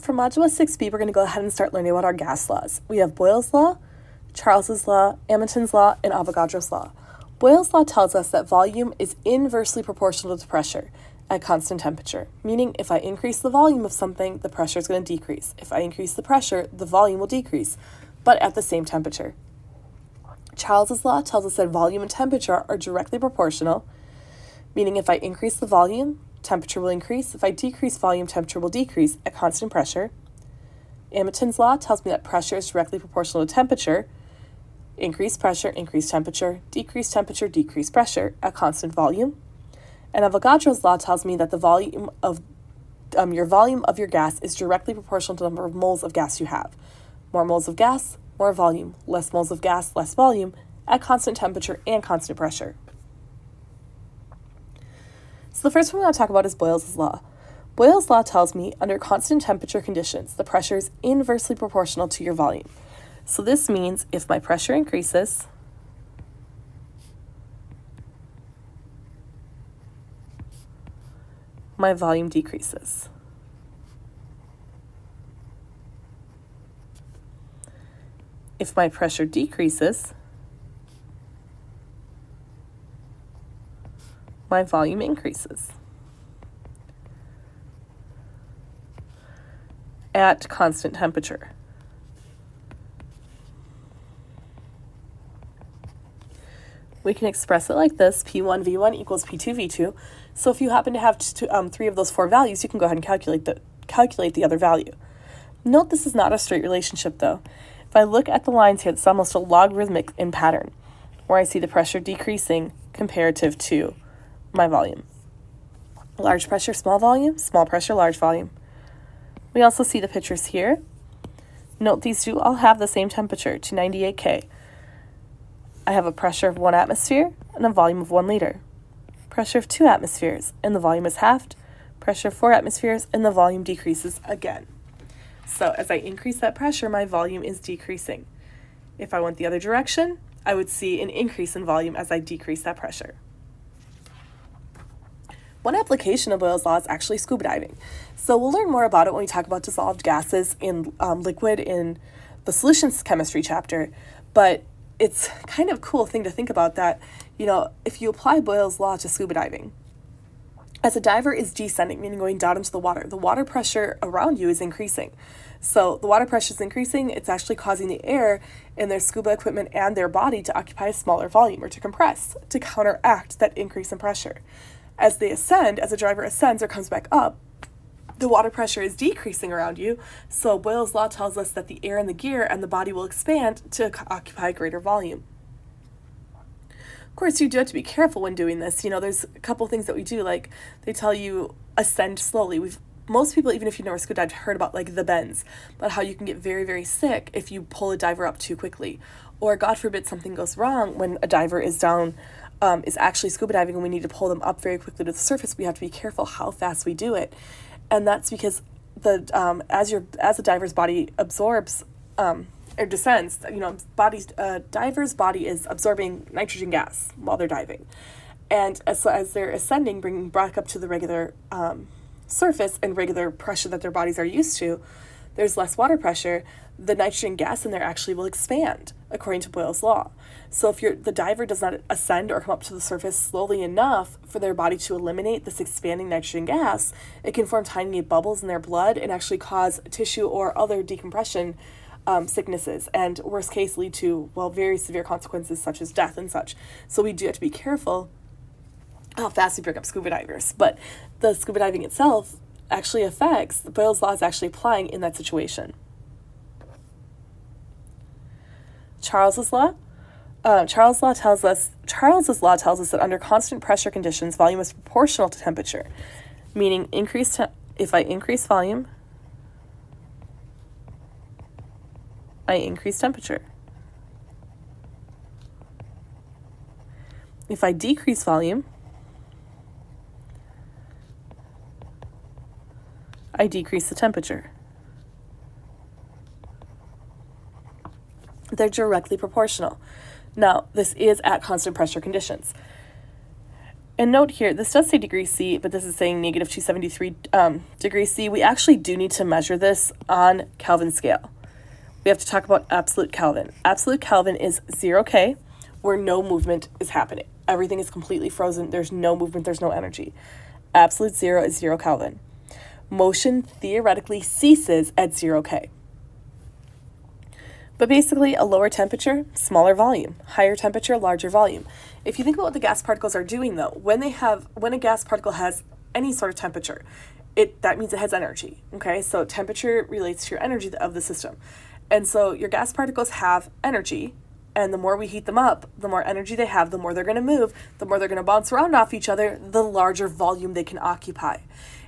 For Module 6b, we're going to go ahead and start learning about our gas laws. We have Boyle's law, Charles's law, Hamilton's law, and Avogadro's law. Boyle's law tells us that volume is inversely proportional to pressure at constant temperature, meaning if I increase the volume of something, the pressure is going to decrease. If I increase the pressure, the volume will decrease, but at the same temperature. Charles's law tells us that volume and temperature are directly proportional, meaning if I increase the volume, temperature will increase. If I decrease volume, temperature will decrease at constant pressure. Hamilton's law tells me that pressure is directly proportional to temperature. Increase pressure, increase temperature, decrease pressure at constant volume. And Avogadro's law tells me that the volume of your gas is directly proportional to the number of moles of gas you have. More moles of gas, more volume. Less moles of gas, less volume at constant temperature and constant pressure. So the first one we're going to talk about is Boyle's law. Boyle's law tells me under constant temperature conditions, the pressure is inversely proportional to your volume. So this means if my pressure increases, my volume decreases. If my pressure decreases, my volume increases. At constant temperature. We can express it like this: P1 V1 equals P2 V2. So if you happen to have three of those four values, you can go ahead and calculate the other value. Note this is not a straight relationship though. If I look at the lines here, it's almost a logarithmic in pattern, where I see the pressure decreasing comparative to my volume. Large pressure, small volume, small pressure, large volume. We also see the pictures here. Note these do all have the same temperature, 298 K. I have a pressure of 1 atmosphere and a volume of 1 liter. Pressure of 2 atmospheres and the volume is halved. Pressure of 4 atmospheres and the volume decreases again. So as I increase that pressure, my volume is decreasing. If I went the other direction, I would see an increase in volume as I decrease that pressure. One application of Boyle's law is actually scuba diving. So we'll learn more about it when we talk about dissolved gases in liquid in the solutions chemistry chapter. But it's kind of a cool thing to think about that, if you apply Boyle's law to scuba diving, as a diver is descending, meaning going down into the water pressure around you is increasing. So the water pressure is increasing, it's actually causing the air in their scuba equipment and their body to occupy a smaller volume or to compress to counteract that increase in pressure. As they ascend, as a driver ascends or comes back up, the water pressure is decreasing around you. So Boyle's law tells us that the air in the gear and the body will expand to occupy a greater volume. Of course, you do have to be careful when doing this. There's a couple things that we do, like they tell you ascend slowly. Most people, even if you've never scuba dived, heard about like the bends, about how you can get very, very sick if you pull a diver up too quickly. Or God forbid something goes wrong when a diver is down, is actually scuba diving and we need to pull them up very quickly to the surface. We have to be careful how fast we do it. And that's because as a diver's body absorbs or descends, diver's body is absorbing nitrogen gas while they're diving. And so as they're ascending, bringing back up to the regular surface and regular pressure that their bodies are used to, there's less water pressure. The nitrogen gas in there actually will expand, according to Boyle's law. So if the diver does not ascend or come up to the surface slowly enough for their body to eliminate this expanding nitrogen gas, it can form tiny bubbles in their blood and actually cause tissue or other decompression sicknesses, and worst case lead to, very severe consequences such as death and such. So we do have to be careful how fast we bring up scuba divers. But the scuba diving itself actually affects, Boyle's law is actually applying in that situation. Charles's law tells us that under constant pressure conditions, volume is proportional to temperature, meaning if I increase volume, I increase temperature. If I decrease volume, I decrease the temperature. They're directly proportional. Now, this is at constant pressure conditions. And note here, this does say degrees C, but this is saying negative 273 degrees C. We actually do need to measure this on Kelvin scale. We have to talk about absolute Kelvin. Absolute Kelvin is 0K, where no movement is happening. Everything is completely frozen. There's no movement. There's no energy. Absolute zero is 0 Kelvin. Motion theoretically ceases at 0K. But basically, a lower temperature, smaller volume. Higher temperature, larger volume. If you think about what the gas particles are doing, though, when a gas particle has any sort of temperature, that means it has energy. Okay, so temperature relates to your energy of the system. And so your gas particles have energy, and the more we heat them up, the more energy they have, the more they're going to move, the more they're going to bounce around off each other, the larger volume they can occupy.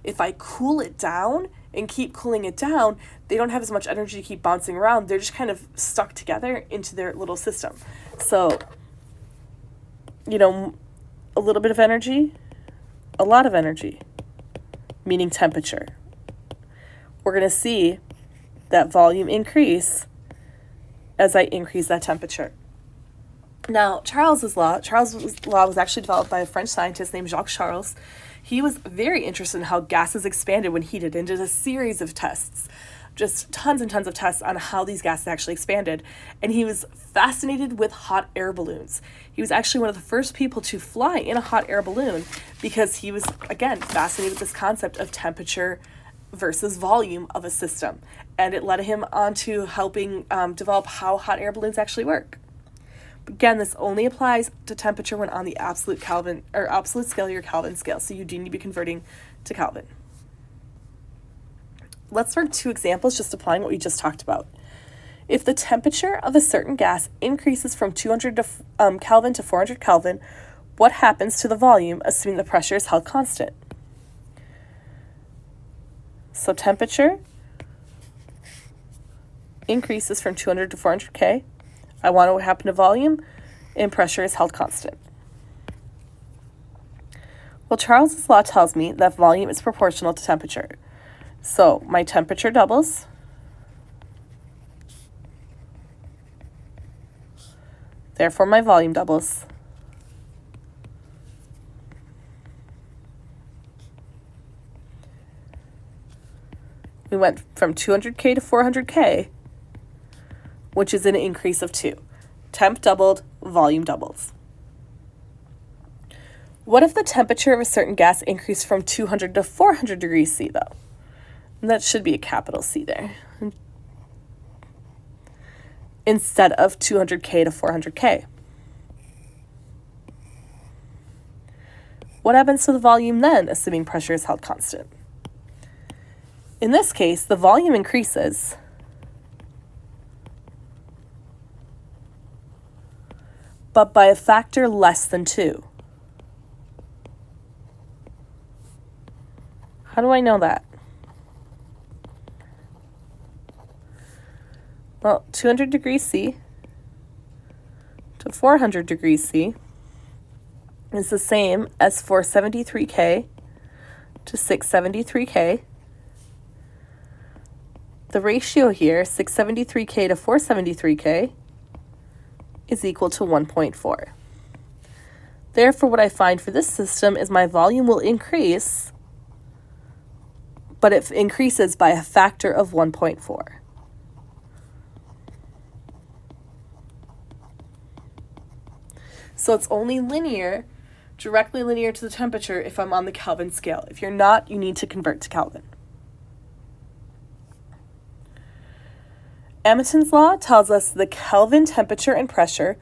If I cool it down and keep cooling it down, they don't have as much energy to keep bouncing around. They're just kind of stuck together into their little system. So, a little bit of energy, a lot of energy, meaning temperature. We're going to see that volume increase as I increase that temperature. Now, Charles's law was actually developed by a French scientist named Jacques Charles. He was very interested in how gases expanded when heated and did a series of tests, just tons and tons of tests on how these gases actually expanded. And he was fascinated with hot air balloons. He was actually one of the first people to fly in a hot air balloon because he was, again, fascinated with this concept of temperature versus volume of a system. And it led him on to helping develop how hot air balloons actually work. Again, this only applies to temperature when on the absolute Kelvin or absolute scale or your Kelvin scale. So you do need to be converting to Kelvin. Let's work 2 examples just applying what we just talked about. If the temperature of a certain gas increases from 200 Kelvin to 400 Kelvin, what happens to the volume assuming the pressure is held constant? So temperature increases from 200 to 400 K. I want to know what happened to volume, and pressure is held constant. Well, Charles's law tells me that volume is proportional to temperature. So my temperature doubles. Therefore, my volume doubles. We went from 200K to 400K, which is an increase of 2. Temp doubled, volume doubles. What if the temperature of a certain gas increased from 200 to 400 degrees C, though? And that should be a capital C there. Instead of 200K to 400K. What happens to the volume then, assuming pressure is held constant? In this case, the volume increases, but by a factor less than 2. How do I know that? Well, 200 degrees C to 400 degrees C is the same as 473K to 673K. The ratio here, 673K to 473K, is equal to 1.4. Therefore, what I find for this system is my volume will increase, but it increases by a factor of 1.4. So it's only linear, directly linear to the temperature if I'm on the Kelvin scale. If you're not, you need to convert to Kelvin. Emerton's law tells us the Kelvin temperature and pressure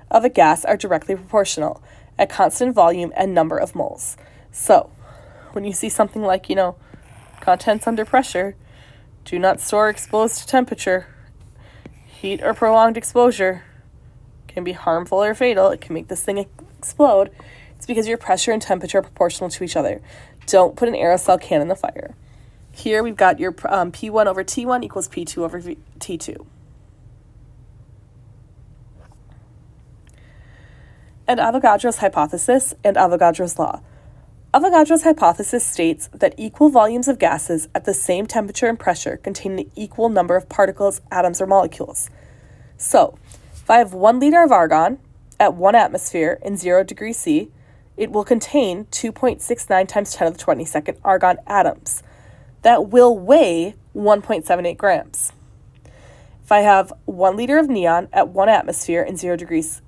of a gas are directly proportional at constant volume and number of moles. So when you see something like, contents under pressure, do not store exposed to temperature, heat or prolonged exposure can be harmful or fatal, it can make this thing explode, it's because your pressure and temperature are proportional to each other. Don't put an aerosol can in the fire. Here we've got your P1 over T1 equals P2 over T2. And Avogadro's hypothesis and Avogadro's law. Avogadro's hypothesis states that equal volumes of gases at the same temperature and pressure contain an equal number of particles, atoms, or molecules. So, if I have 1 liter of argon at 1 atmosphere in 0 degrees C, it will contain 2.69 times 10 to the 22nd argon atoms. That will weigh 1.78 grams. If I have 1 liter of neon at 1 atmosphere and 0 degrees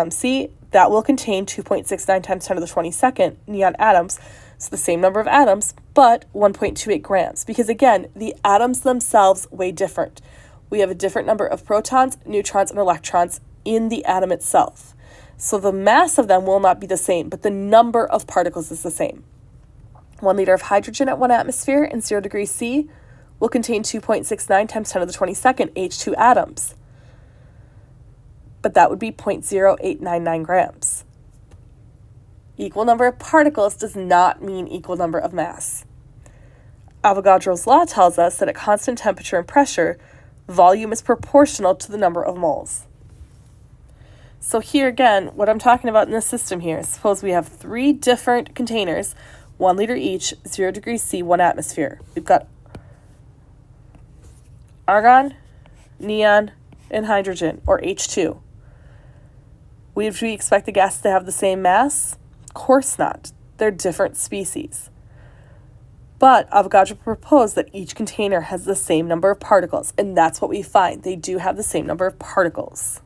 C, that will contain 2.69 times 10 to the 22nd neon atoms, so the same number of atoms, but 1.28 grams. Because again, the atoms themselves weigh different. We have a different number of protons, neutrons, and electrons in the atom itself. So the mass of them will not be the same, but the number of particles is the same. 1 liter of hydrogen at 1 atmosphere and 0 degrees C will contain 2.69 times 10 to the 22nd H2 atoms. But that would be 0.0899 grams. Equal number of particles does not mean equal number of mass. Avogadro's law tells us that at constant temperature and pressure, volume is proportional to the number of moles. So here again, what I'm talking about in this system here, suppose we have 3 different containers, 1 liter each, 0 degrees C, 1 atmosphere. We've got argon, neon, and hydrogen, or H2. Would we expect the gases to have the same mass? Of course not. They're different species. But Avogadro proposed that each container has the same number of particles, and that's what we find. They do have the same number of particles.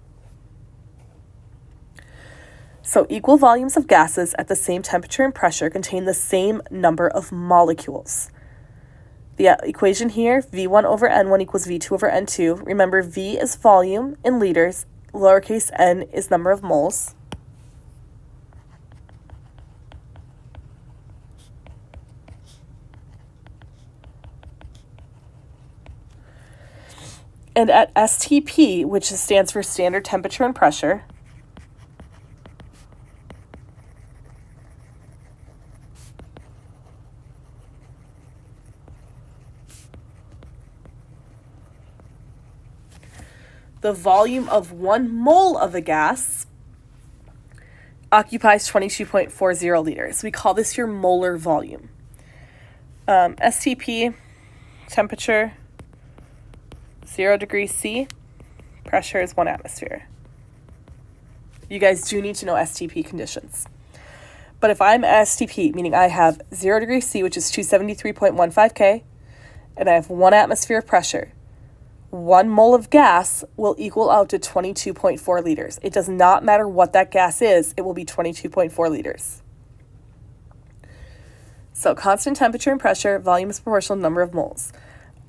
So equal volumes of gases at the same temperature and pressure contain the same number of molecules. The equation here, V1 over N1 equals V2 over N2. Remember, V is volume in liters, lowercase n is number of moles. And at STP, which stands for standard temperature and pressure, the volume of 1 mole of a gas occupies 22.40 liters. We call this your molar volume. STP, temperature, 0 degrees C, pressure is 1 atmosphere. You guys do need to know STP conditions. But if I'm STP, meaning I have 0 degrees C, which is 273.15 K, and I have 1 atmosphere of pressure, 1 mole of gas will equal out to 22.4 liters. It does not matter what that gas is, it will be 22.4 liters. So constant temperature and pressure, volume is proportional to number of moles.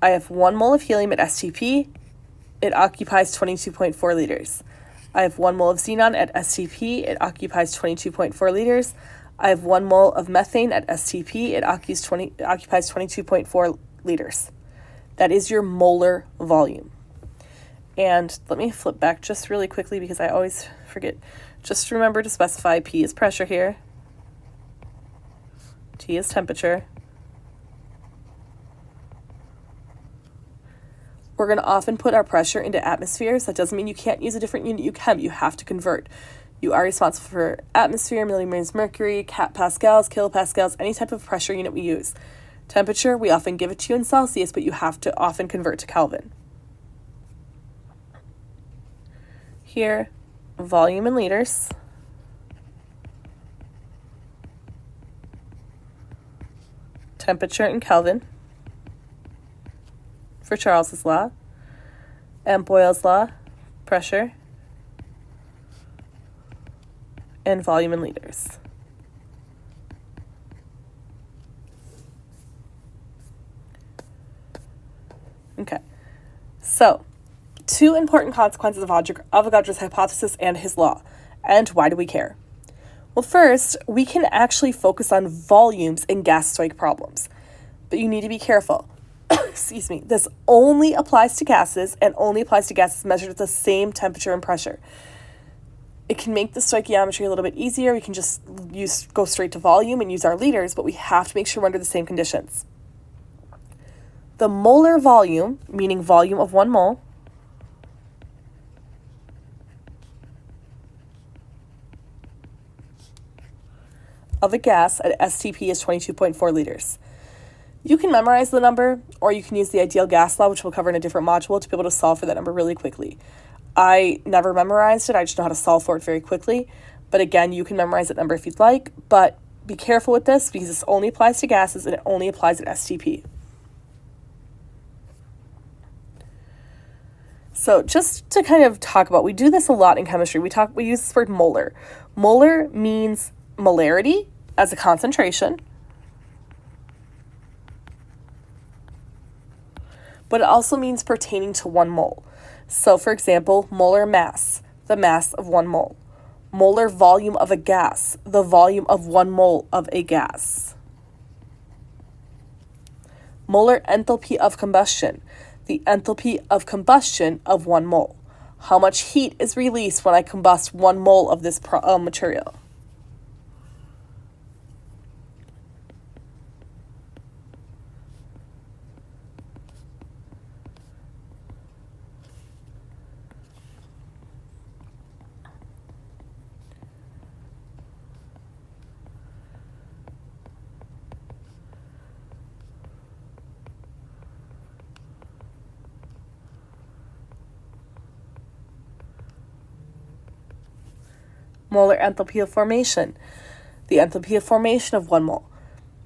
I have 1 mole of helium at STP, it occupies 22.4 liters. I have 1 mole of xenon at STP, it occupies 22.4 liters. I have 1 mole of methane at STP, it occupies 22.4 liters. That is your molar volume. And let me flip back just really quickly because I always forget. Just remember to specify P is pressure here. T is temperature. We're going to often put our pressure into atmospheres. That doesn't mean you can't use a different unit. You can. You have to convert. You are responsible for atmosphere, millimeters mercury, pascals, kilopascals, any type of pressure unit we use. Temperature, we often give it to you in Celsius, but you have to often convert to Kelvin. Here, volume in liters. Temperature in Kelvin for Charles's law. And Boyle's law, pressure. And volume in liters. Okay, so 2 important consequences of Avogadro's hypothesis and his law. And why do we care? Well, first, we can actually focus on volumes in gas stoichiometry problems. But you need to be careful. Excuse me. This only applies to gases and only applies to gases measured at the same temperature and pressure. It can make the stoichiometry a little bit easier. We can just go straight to volume and use our liters, but we have to make sure we're under the same conditions. The molar volume, meaning volume of 1 mole, of a gas at STP is 22.4 liters. You can memorize the number, or you can use the ideal gas law, which we'll cover in a different module, to be able to solve for that number really quickly. I never memorized it, I just know how to solve for it very quickly, But again, you can memorize that number if you'd like, but be careful with this because this only applies to gases and it only applies at STP. So just to kind of talk about, we do this a lot in chemistry. We use this word molar. Molar means molarity as a concentration, but it also means pertaining to 1 mole. So for example, molar mass, the mass of 1 mole. Molar volume of a gas, the volume of 1 mole of a gas. Molar enthalpy of combustion, the enthalpy of combustion of 1 mole. How much heat is released when I combust 1 mole of this material? Molar enthalpy of formation, the enthalpy of formation of 1 mole.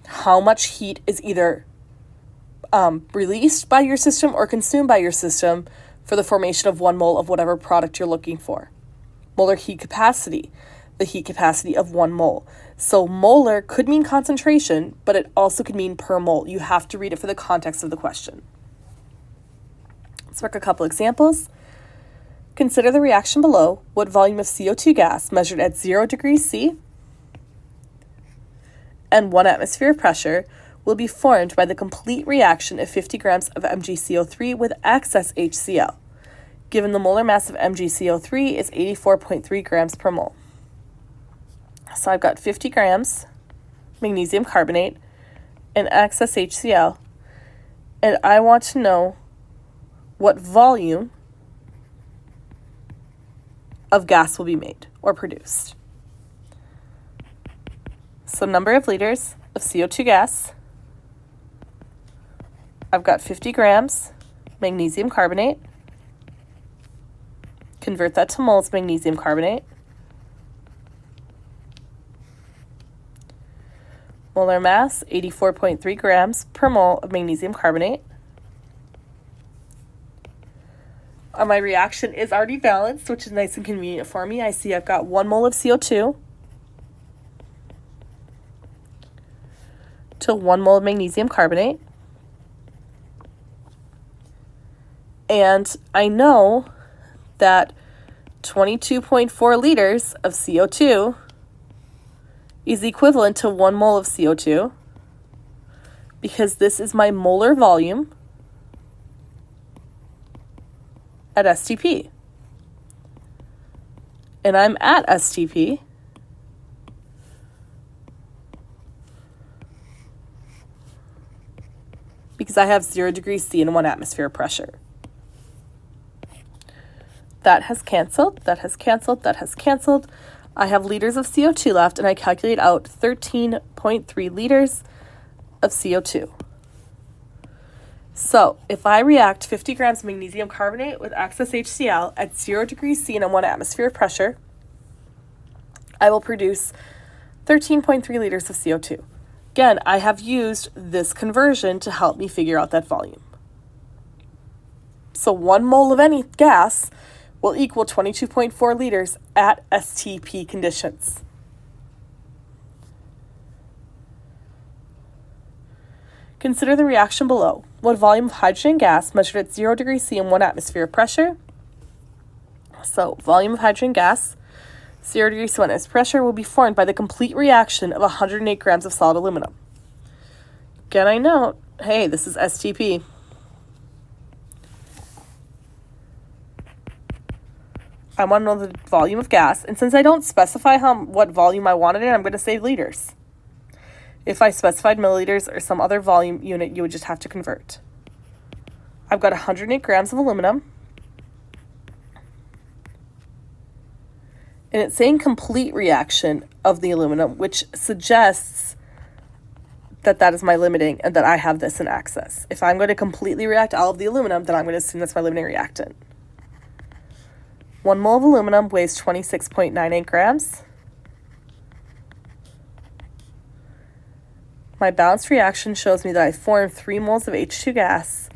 How much heat is either released by your system or consumed by your system for the formation of 1 mole of whatever product you're looking for. Molar heat capacity, the heat capacity of 1 mole. So molar could mean concentration, but it also could mean per mole. You have to read it for the context of the question. Let's work a couple examples. Consider the reaction below. What volume of CO2 gas measured at 0 degrees C and 1 atmosphere of pressure will be formed by the complete reaction of 50 grams of MgCO3 with excess HCl, given the molar mass of MgCO3 is 84.3 grams per mole. So I've got 50 grams magnesium carbonate and excess HCl, and I want to know what volume of gas will be made or produced. So number of liters of CO2 gas. I've got 50 grams magnesium carbonate. Convert that to moles magnesium carbonate. Molar mass, 84.3 grams per mole of magnesium carbonate. My reaction is already balanced, which is nice and convenient for me. I see I've got 1 mole of CO2 to 1 mole of magnesium carbonate. And I know that 22.4 liters of CO2 is equivalent to 1 mole of CO2 because this is my molar volume at STP. And I'm at STP because I have 0 degrees C and 1 atmosphere of pressure. That has canceled, that has canceled, that has canceled. I have liters of CO2 left, and I calculate out 13.3 liters of CO2. So if I react 50 grams of magnesium carbonate with excess HCl at 0 degrees C and 1 atmosphere of pressure, I will produce 13.3 liters of CO2. Again, I have used this conversion to help me figure out that volume. So 1 mole of any gas will equal 22.4 liters at STP conditions. Consider the reaction below. What volume of hydrogen gas measured at 0 degrees C and 1 atmosphere of pressure? So volume of hydrogen gas, 0 degrees C, 1 atmosphere pressure, will be formed by the complete reaction of 108 grams of solid aluminum. Again, I note, hey, this is STP. I want to know the volume of gas, and since I don't specify what volume I wanted it, I'm going to say liters. If I specified milliliters or some other volume unit, you would just have to convert. I've got 108 grams of aluminum, and it's saying complete reaction of the aluminum, which suggests that that is my limiting and that I have this in excess. If I'm going to completely react all of the aluminum, then I'm going to assume that's my limiting reactant. 1 mole of aluminum weighs 26.98 grams. My balanced reaction shows me that I form 3 moles of H2 gas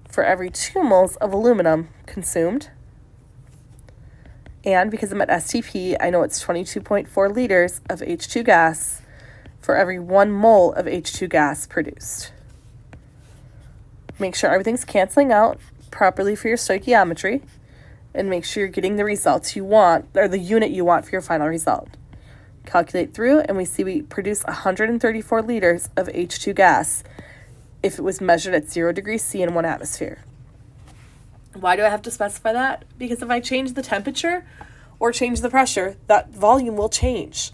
for every 2 moles of aluminum consumed. And because I'm at STP, I know it's 22.4 liters of H2 gas for every 1 mole of H2 gas produced. Make sure everything's canceling out properly for your stoichiometry, and make sure you're getting the results you want, or the unit you want for your final result. Calculate through, and we see we produce 134 liters of H2 gas if it was measured at 0 degrees C in 1 atmosphere. Why do I have to specify that? Because if I change the temperature or change the pressure, that volume will change.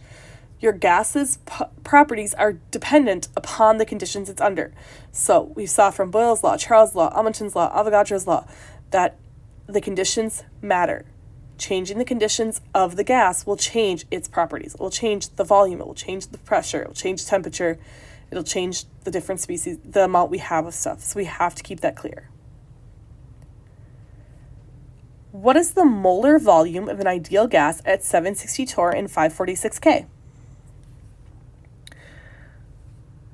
Your gas's properties are dependent upon the conditions it's under. So we saw from Boyle's law, Charles' law, Amundsen's law, Avogadro's law, that the conditions matter. Changing the conditions of the gas will change its properties. It will change the volume. It will change the pressure. It will change the temperature. It'll change the different species, the amount we have of stuff. So we have to keep that clear. What is the molar volume of an ideal gas at 760 torr and 546 K?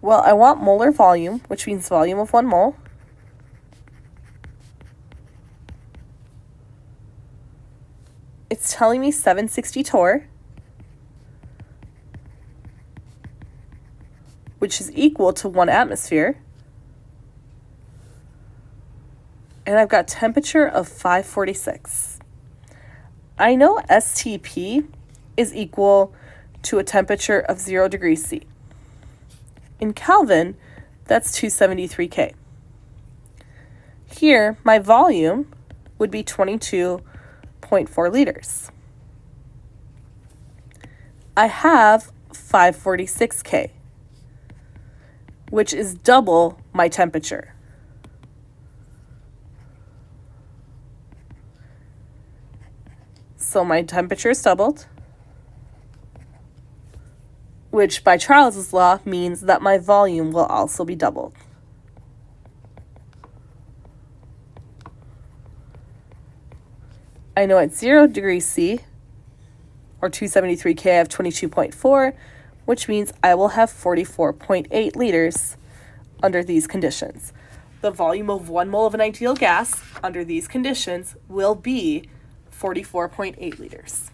Well, I want molar volume, which means volume of 1 mole. It's telling me 760 torr, which is equal to 1 atmosphere. And I've got temperature of 546. I know STP is equal to a temperature of 0 degrees C. In Kelvin, that's 273 K. Here, my volume would be 22.4 liters. I have 546 K, which is double my temperature. So my temperature is doubled, which by Charles's law means that my volume will also be doubled. I know at 0 degrees C, or 273 K, I have 22.4, which means I will have 44.8 liters under these conditions. The volume of 1 mole of an ideal gas under these conditions will be 44.8 liters.